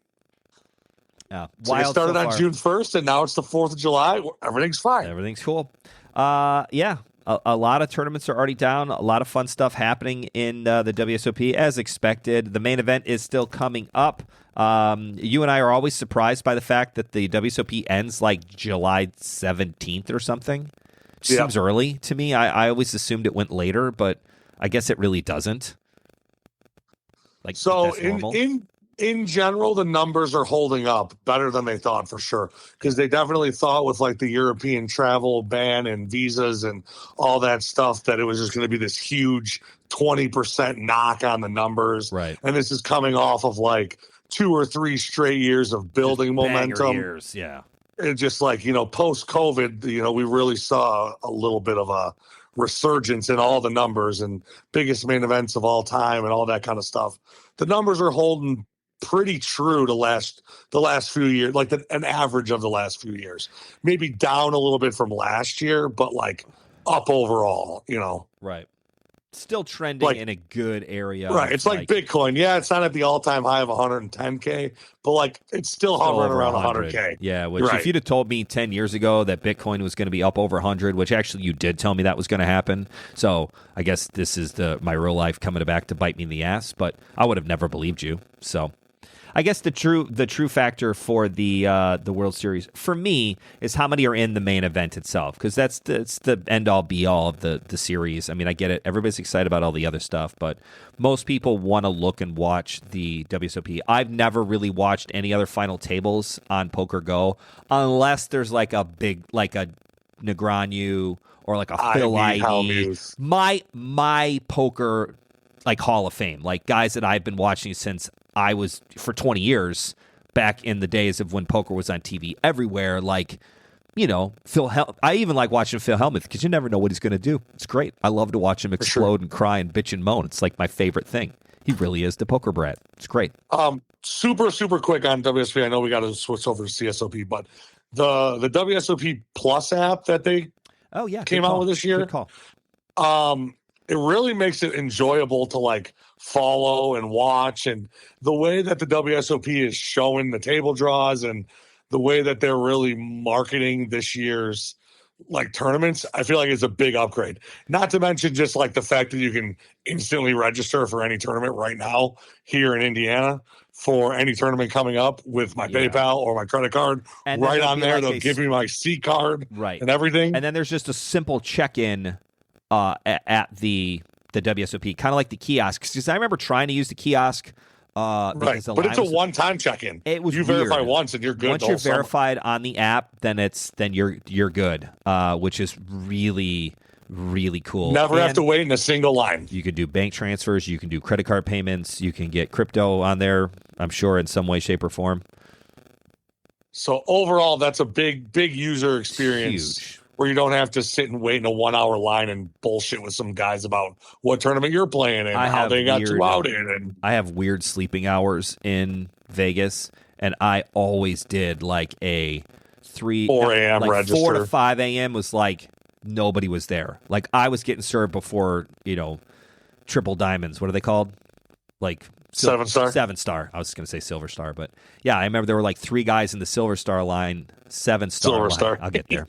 Speaker 1: Yeah,
Speaker 2: so it started on June 1st, and now it's the 4th of July. Everything's fine.
Speaker 1: Everything's cool. Yeah, a lot of tournaments are already down. A lot of fun stuff happening in the WSOP as expected. The main event is still coming up. You and I are always surprised by the fact that the WSOP ends like July 17th or something. Seems early to me. I always assumed it went later, but I guess it really doesn't. Like,
Speaker 2: so in general, the numbers are holding up better than they thought, for sure, because they definitely thought with like the European travel ban and visas and all that stuff that it was just going to be this huge 20% knock on the numbers.
Speaker 1: Right.
Speaker 2: And this is coming off of like 2 or 3 straight years of building momentum.
Speaker 1: Years, yeah.
Speaker 2: It's just like, post-COVID, we really saw a little bit of a resurgence in all the numbers and biggest main events of all time and all that kind of stuff. The numbers are holding pretty true to the last few years, like an average of the last few years. Maybe down a little bit from last year, but like up overall,
Speaker 1: Right. Still trending in a good area.
Speaker 2: Right. It's like Bitcoin. Yeah, it's not at the all-time high of 110K, but like it's still hovering around 100K.
Speaker 1: Yeah, which if you'd have told me 10 years ago that Bitcoin was going to be up over 100, which actually you did tell me that was going to happen. So I guess this is my real life coming back to bite me in the ass, but I would have never believed you. So I guess the true factor for the World Series for me is how many are in the main event itself, because that's the end all be all of the series. I mean, I get it. Everybody's excited about all the other stuff, but most people want to look and watch the WSOP. I've never really watched any other final tables on Poker Go unless there's like a big, like a Negreanu or like a Phil ID. My poker like Hall of Fame, like guys that I've been watching since I was for 20 years back in the days of when poker was on TV everywhere. Like, I even like watching Phil Hellmuth because you never know what he's going to do. It's great. I love to watch him explode and cry and bitch and moan. It's like my favorite thing. He really is the poker brat. It's great.
Speaker 2: Super, super quick on WSOP. I know we got to switch over to CSOP, but the WSOP Plus app that they came out with this year.
Speaker 1: Good call.
Speaker 2: It really makes it enjoyable to like follow and watch, and the way that the WSOP is showing the table draws and the way that they're really marketing this year's like tournaments, I feel like it's a big upgrade. Not to mention just like the fact that you can instantly register for any tournament right now here in Indiana for any tournament coming up with my PayPal or my credit card
Speaker 1: And
Speaker 2: right
Speaker 1: there'll
Speaker 2: on
Speaker 1: be
Speaker 2: there.
Speaker 1: like
Speaker 2: They'll give me my C card and everything.
Speaker 1: And then there's just a simple check-in at the WSOP, kind of like the kiosks. Because I remember trying to use the kiosk.
Speaker 2: Right, but it's a one-time check-in.
Speaker 1: It was
Speaker 2: you verify once and you're good.
Speaker 1: Once you're verified on the app, then you're good, which is really, really cool.
Speaker 2: Never have to wait in a single line.
Speaker 1: You can do bank transfers, you can do credit card payments, you can get crypto on there, I'm sure, in some way, shape, or form.
Speaker 2: So overall, that's a big user experience.
Speaker 1: Huge.
Speaker 2: Where you don't have to sit and wait in a 1 hour line and bullshit with some guys about what tournament you're playing and how they got you out in. And
Speaker 1: I have weird sleeping hours in Vegas, and I always did like a 4
Speaker 2: a.m.
Speaker 1: like
Speaker 2: register.
Speaker 1: 4 to 5 a.m. was like nobody was there. Like I was getting served before, triple diamonds. What are they called? Like
Speaker 2: 7-star?
Speaker 1: 7-star. I was going to say silver star, but yeah, I remember there were like 3 guys in the silver star line, 7-star
Speaker 2: silver
Speaker 1: line.
Speaker 2: Star.
Speaker 1: I'll get there.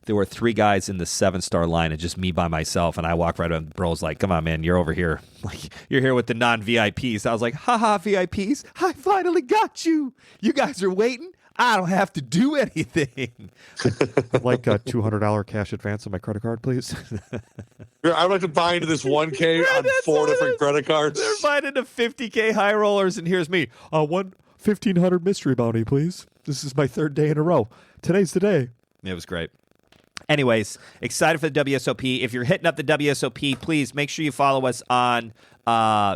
Speaker 1: There were 3 guys in the 7-star line and just me by myself. And I walk right up. Bro's like, come on, man, you're over here. Like, you're here with the non-VIPs. I was like, haha, VIPs. I finally got you. You guys are waiting. I don't have to do anything. I'd like a $200 cash advance on my credit card, please.
Speaker 2: I'd like to buy into this 1K on 4 different credit cards.
Speaker 1: They're buying into 50K high rollers, and here's me. 1,500 mystery bounty, please. This is my 3rd day in a row. Today's the day. It was great. Anyways, excited for the WSOP. If you're hitting up the WSOP, please make sure you follow us on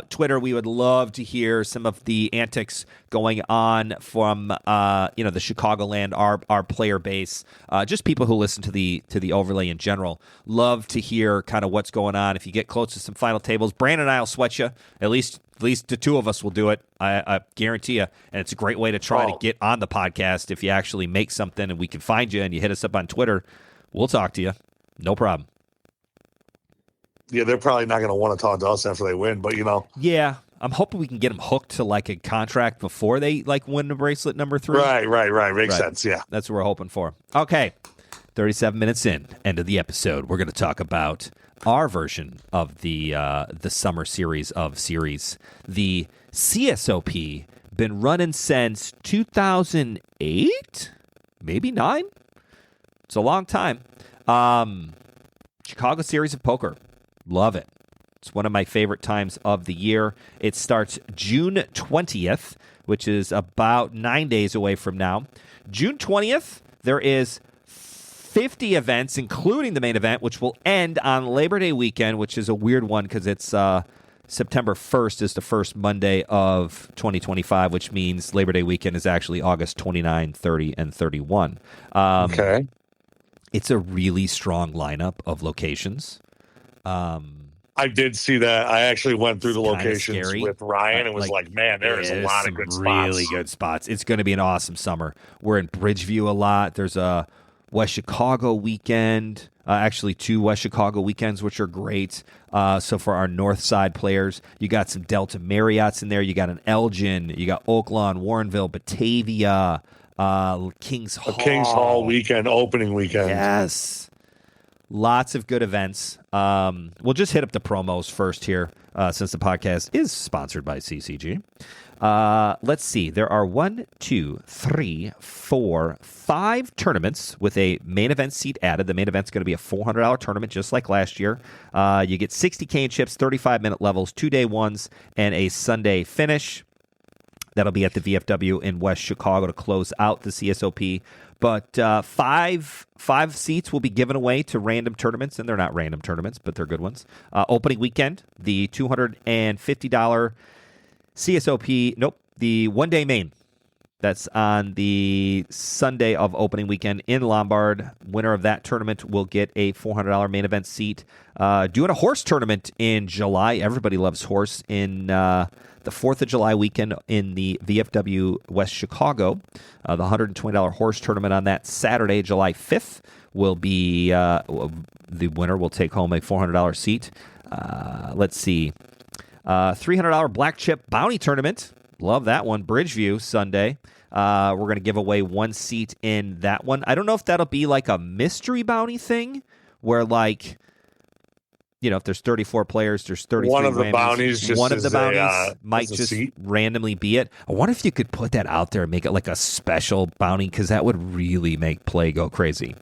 Speaker 1: Twitter. We would love to hear some of the antics going on from the Chicagoland, our player base, just people who listen to the overlay in general. Love to hear kind of what's going on. If you get close to some final tables, Brandon and I will sweat you. At least the 2 of us will do it. I guarantee you. And it's a great way to try to get on the podcast. If you actually make something and we can find you and you hit us up on Twitter, we'll talk to you. No problem.
Speaker 2: Yeah, they're probably not going to want to talk to us after they win, but
Speaker 1: Yeah, I'm hoping we can get them hooked to like a contract before they like win the bracelet number 3.
Speaker 2: Right. Makes sense, yeah.
Speaker 1: That's what we're hoping for. Okay, 37 minutes in, end of the episode. We're going to talk about our version of the summer series of series. The CSOP, been running since 2008, maybe 9. It's a long time. Chicago Series of Poker. Love it. It's one of my favorite times of the year. It starts June 20th, which is about 9 days away from now. June 20th, there is 50 events, including the main event, which will end on Labor Day weekend, which is a weird one because it's September 1st is the first Monday of 2025, which means Labor Day weekend is actually August 29, 30, and 31.
Speaker 2: Okay.
Speaker 1: It's a really strong lineup of locations.
Speaker 2: I did see that. I actually went through the locations
Speaker 1: scary.
Speaker 2: With Ryan and was like, man, there's a lot of good spots.
Speaker 1: Really good spots. It's going to be an awesome summer. We're in Bridgeview a lot. There's a West Chicago weekend. Actually, 2 West Chicago weekends, which are great. So for our North Side players, you got some Delta Marriotts in there. You got an Elgin. You got Oak Lawn, Warrenville, Batavia, Kings Hall.
Speaker 2: A Kings Hall weekend, opening weekend.
Speaker 1: Yes. Lots of good events. We'll just hit up the promos first here, since the podcast is sponsored by CCG. Let's see. There are 1, 2, 3, 4, 5 tournaments with a main event seat added. The main event's going to be a $400 tournament, just like last year. You get 60K in chips, 35-minute levels, 2-day ones, and a Sunday finish. That'll be at the VFW in West Chicago to close out the CSOP. But 5 seats will be given away to random tournaments, and they're not random tournaments, but they're good ones. Opening weekend, the $250 CSOP, the one-day main. That's on the Sunday of opening weekend in Lombard. Winner of that tournament will get a $400 main event seat. Doing a horse tournament in July. Everybody loves horse in the 4th of July weekend in the VFW West Chicago. The $120 horse tournament on that Saturday, July 5th, will be the winner will take home a $400 seat. Let's see. $300 black chip bounty tournament. Love that one. Bridgeview Sunday. We're going to give away 1 seat in that one. I don't know if that'll be like a mystery bounty thing where like, if there's 34 players, there's 33
Speaker 2: one of the
Speaker 1: randoms.
Speaker 2: bounties just
Speaker 1: One of the bounties might
Speaker 2: is a
Speaker 1: just
Speaker 2: seat.
Speaker 1: randomly be it. I wonder if you could put that out there and make it like a special bounty, because that would really make play go crazy.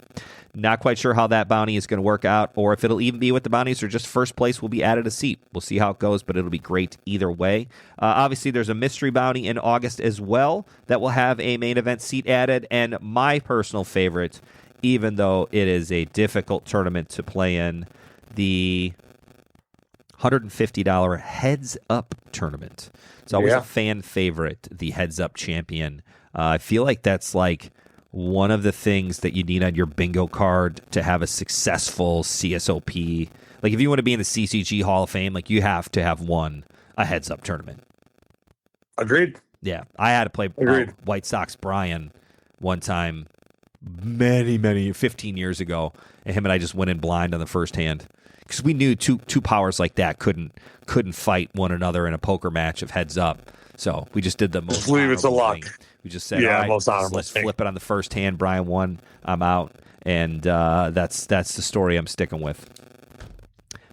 Speaker 1: Not quite sure how that bounty is going to work out, or if it'll even be with the bounties or just first place will be added a seat. We'll see how it goes, but it'll be great either way. Obviously, there's a mystery bounty in August as well that will have a main event seat added, and my personal favorite, even though it is a difficult tournament to play in, the $150 Heads Up tournament. It's always a fan favorite, the Heads Up champion. I feel like that's like one of the things that you need on your bingo card to have a successful CSOP. Like if you want to be in the CCG Hall of Fame, like you have to have won a Heads Up tournament.
Speaker 2: Agreed.
Speaker 1: Yeah, I had to play White Sox Brian one time many 15 years ago, and him and I just went in blind on the first hand. Because we knew two powers like that couldn't fight one another in a poker match of Heads Up. So we just did the most.
Speaker 2: I believe it's a luck.
Speaker 1: Thing. We just said, all right, let's flip it on the first hand. Brian won. I'm out. And that's the story I'm sticking with.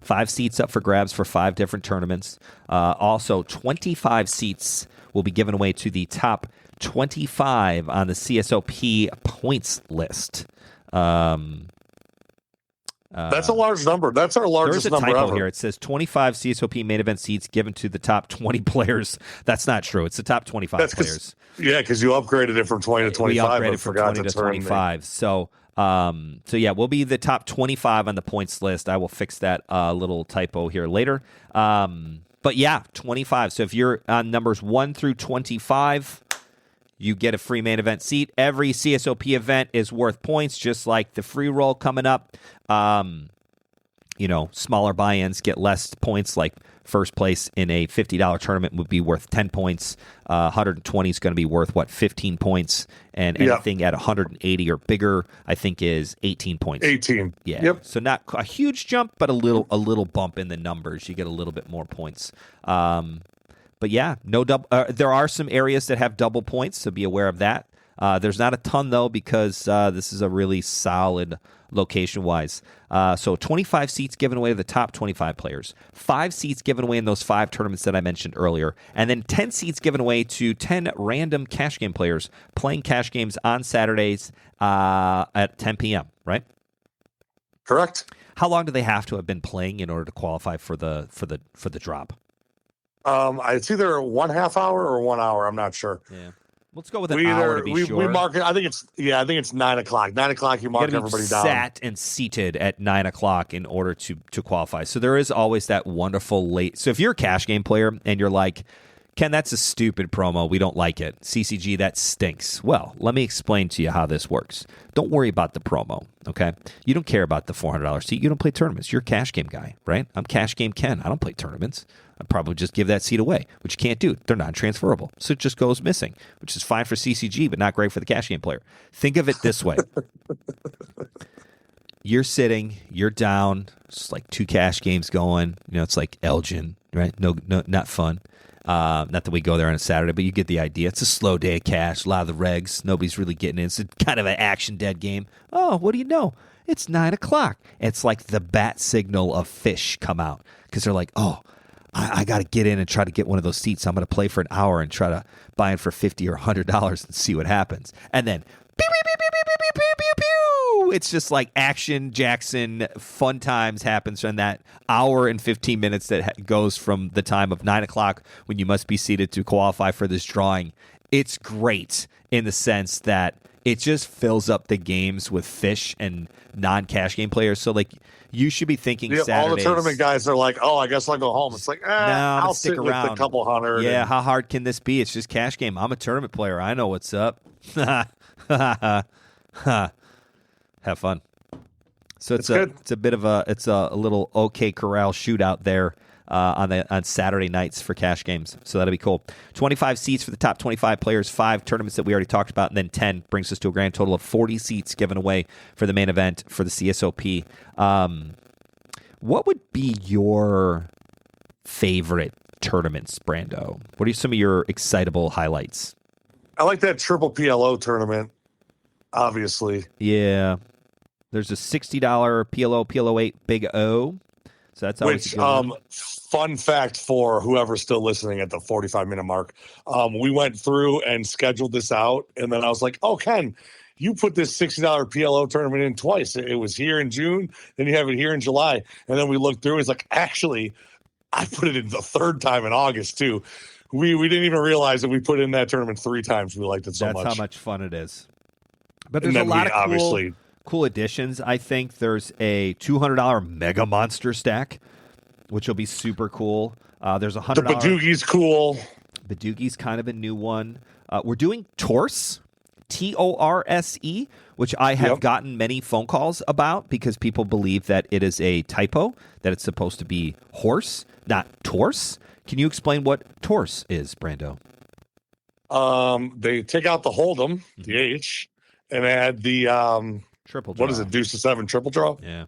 Speaker 1: 5 seats up for grabs for 5 different tournaments. Also, 25 seats will be given away to the top 25 on the CSOP points list.
Speaker 2: That's a large number. That's our largest number ever.
Speaker 1: There's a typo here. It says 25 CSOP main event seats given to the top 20 players. That's not true. It's the top 25 players.
Speaker 2: Yeah, because you upgraded it from 20 to 25.
Speaker 1: We upgraded from 20 to 25. So yeah, we'll be the top 25 on the points list. I will fix that little typo here later. But yeah, 25. So if you're on numbers 1 through 25, you get a free main event seat. Every CSOP event is worth points, just like the free roll coming up. Smaller buy-ins get less points, like first place in a $50 tournament would be worth 10 points. 120 is going to be worth, 15 points? And anything at 180 or bigger, I think, is 18 points.
Speaker 2: 18.
Speaker 1: Yeah.
Speaker 2: Yep.
Speaker 1: So not a huge jump, but a little bump in the numbers. You get a little bit more points. But yeah, no double. There are some areas that have double points, so be aware of that. There's not a ton, though, because this is a really solid location-wise. So 25 seats given away to the top 25 players, 5 seats given away in those 5 tournaments that I mentioned earlier, and then 10 seats given away to 10 random cash game players playing cash games on Saturdays at 10 p.m., right?
Speaker 2: Correct.
Speaker 1: How long do they have to have been playing in order to qualify for the drop?
Speaker 2: It's either 1/2 hour or 1 hour. I'm not sure.
Speaker 1: Yeah. Let's go with an hour to be sure.
Speaker 2: We mark it. I think it's 9 o'clock. 9 o'clock, you mark everybody down.
Speaker 1: Sat and seated at 9 o'clock in order to qualify. So there is always that wonderful late. So if you're a cash game player and you're like, Ken, that's a stupid promo. We don't like it. CCG, that stinks. Well, let me explain to you how this works. Don't worry about the promo, okay? You don't care about the $400 seat. You don't play tournaments. You're a cash game guy, right? I'm cash game Ken. I don't play tournaments. I'd probably just give that seat away, which you can't do. They're non-transferable. So it just goes missing, which is fine for CCG, but not great for the cash game player. Think of it this way. You're sitting, you're down. It's like 2 cash games going. It's like Elgin, right? No, not fun. Not that we go there on a Saturday, but you get the idea. It's a slow day of cash, a lot of the regs. Nobody's really getting in. It's kind of an action-dead game. Oh, what do you know? It's 9 o'clock. It's like the bat signal of fish come out because they're like, oh, I got to get in and try to get one of those seats. I'm going to play for an hour and try to buy in for $50 or $100 and see what happens. And then, pew, pew, pew, pew, pew, pew, pew, pew, pew. It's just like action, Jackson, fun times happens in that hour and 15 minutes that goes from the time of 9 o'clock when you must be seated to qualify for this drawing. It's great in the sense that it just fills up the games with fish and non-cash game players. So, like, you should be thinking Saturdays.
Speaker 2: All the tournament guys are like, oh, I guess I'll go home. It's like, I'll stick around with a couple hundred.
Speaker 1: Yeah, how hard can this be? It's just cash game. I'm a tournament player. I know what's up. Have fun. So it's a bit of a little OK Corral shootout there on Saturday nights for cash games. So that'll be cool. 25 seats for the top 25 players, 5 tournaments that we already talked about, and then 10 brings us to a grand total of 40 seats given away for the main event for the CSOP. What would be your favorite tournaments, Brando? What are some of your excitable highlights?
Speaker 2: I like that triple PLO tournament, obviously.
Speaker 1: Yeah. There's a $60 PLO 8 Big O. So that's always
Speaker 2: Which,
Speaker 1: a good one.
Speaker 2: fun fact for whoever's still listening at the 45-minute mark, we went through and scheduled this out, and then I was like, "Oh, Ken, you put this $60 PLO tournament in twice. It was here in June, then you have it here in July." And then we looked through. It's like, actually, I put it in the third time in August too. We didn't even realize that we put in that tournament 3 times. We liked it so much.
Speaker 1: That's how much fun it is. But there's a lot of cool additions. I think there's a $200 Mega Monster stack, which will be super cool. There's $100.
Speaker 2: The Badoogi's cool.
Speaker 1: Badoogi's kind of a new one. We're doing Torse, Torse, which I have gotten many phone calls about because people believe that it is a typo, that it's supposed to be horse, not torse. Can you explain what Torse is, Brando?
Speaker 2: They take out the hold'em, the H, and add the
Speaker 1: triple draw.
Speaker 2: What is it? Deuce to 7 triple draw.
Speaker 1: Yeah.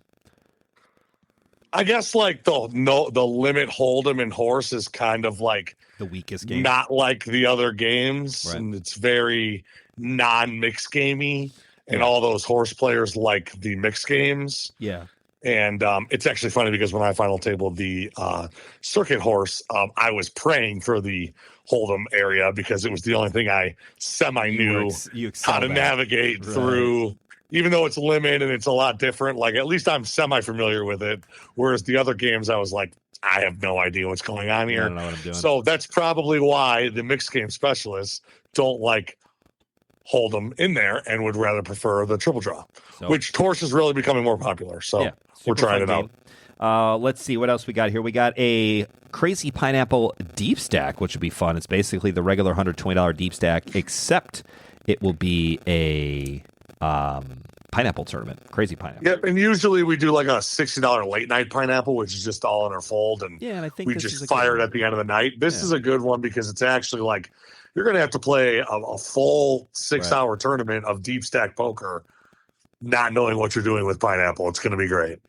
Speaker 2: I guess like the limit hold'em and horse is kind of like
Speaker 1: the weakest game,
Speaker 2: not like the other games,
Speaker 1: right.
Speaker 2: And it's very non-mixed gamey, and all those horse players like the mixed games.
Speaker 1: Yeah.
Speaker 2: And it's actually funny because when I final tabled the circuit horse, I was praying for the hold'em area because it was the only thing I semi-knew how to navigate through. Even though it's limit and it's a lot different, like at least I'm semi-familiar with it. Whereas the other games, I was like, I have no idea what's going on here.
Speaker 1: I don't know what I'm doing.
Speaker 2: So that's probably why the mixed game specialists don't like hold'em in there and would rather prefer the triple draw, which Torse is really becoming more popular. So we're trying it out.
Speaker 1: Let's see what else we got here. We got a Crazy Pineapple Deep Stack, which would be fun. It's basically the regular $120 Deep Stack, except it will be a pineapple tournament. Crazy Pineapple.
Speaker 2: Yep, and usually we do like a $60 late night pineapple, which is just all in our fold, and
Speaker 1: I think
Speaker 2: we just fire it at the end of the night. This is a good one because it's actually like you're going to have to play a full 6-hour tournament of deep stack poker, not knowing what you're doing with pineapple. It's going to be great.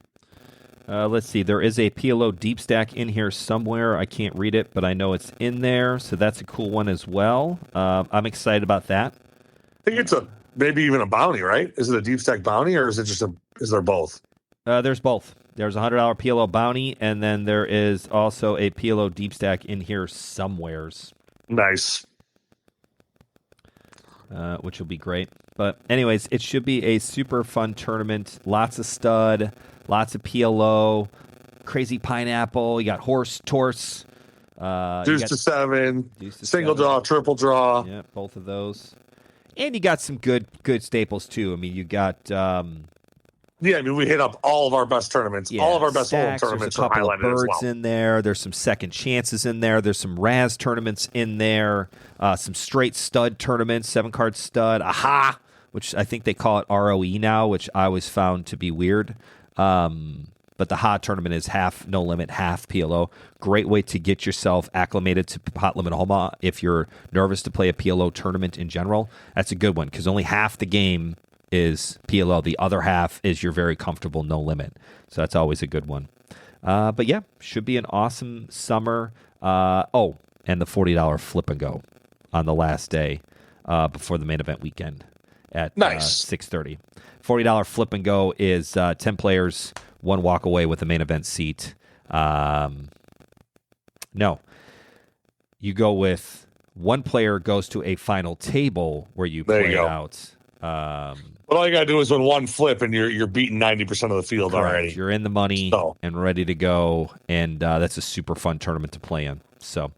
Speaker 1: Let's see. There is a PLO deep stack in here somewhere. I can't read it, but I know it's in there, so that's a cool one as well. I'm excited about that.
Speaker 2: I think it's maybe even a bounty, right? Is it a deep stack bounty, or is it just is there both?
Speaker 1: There's both. There's a $100 PLO bounty, and then there is also a PLO deep stack in here somewheres.
Speaker 2: Nice.
Speaker 1: Which will be great. But anyways, it should be a super fun tournament. Lots of stud, lots of PLO, Crazy Pineapple. You got horse, torse.
Speaker 2: Deuce to 7, single draw, triple draw.
Speaker 1: Yeah, both of those. And you got some good staples too. I mean, you got
Speaker 2: I mean, we hit up all of our best tournaments. All of our best home tournaments are highlighted as well.
Speaker 1: There's a couple of birds in there. There's some second chances in there. There's some Raz tournaments in there. Some straight stud tournaments, 7-card stud. Aha! Which I think they call it ROE now, which I always found to be weird. But the HA tournament is half no limit, half PLO. Great way to get yourself acclimated to pot limit Omaha if you're nervous to play a PLO tournament in general. That's a good one because only half the game is PLO. The other half is your very comfortable no limit. So that's always a good one. But yeah, should be an awesome summer. And the $40 flip and go on the last day before the main event weekend at 6:30. $40 flip and go is 10 players, one walk away with a main event seat. No. You go with one player goes to a final table where you play it out.
Speaker 2: But all you got to do is win one flip and you're beating 90% of the field already.
Speaker 1: You're in the money and ready to go, and that's a super fun tournament to play in. So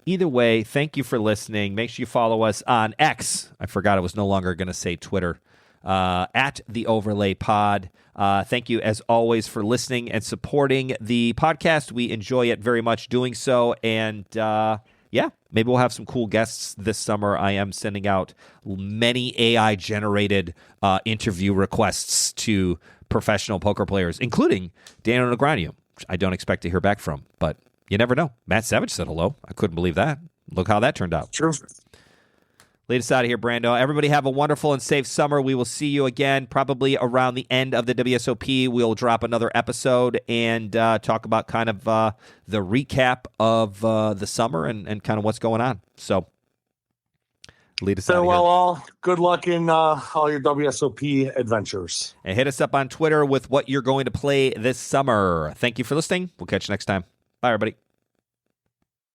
Speaker 1: either way, thank you for listening. Make sure you follow us on X. I forgot I was no longer going to say Twitter. At The Overlay Pod. Thank you, as always, for listening and supporting the podcast. We enjoy it very much doing so, and maybe we'll have some cool guests this summer. I am sending out many AI-generated interview requests to professional poker players, including Daniel Negreanu, which I don't expect to hear back from, but you never know. Matt Savage said hello. I couldn't believe that. Look how that turned out.
Speaker 2: True.
Speaker 1: Lead us out of here, Brando. Everybody have a wonderful and safe summer. We will see you again probably around the end of the WSOP. We'll drop another episode and talk about kind of the recap of the summer and kind of what's going on. So Lead us out of here.
Speaker 2: Farewell all. Good luck in all your WSOP adventures.
Speaker 1: And hit us up on Twitter with what you're going to play this summer. Thank you for listening. We'll catch you next time. Bye, everybody.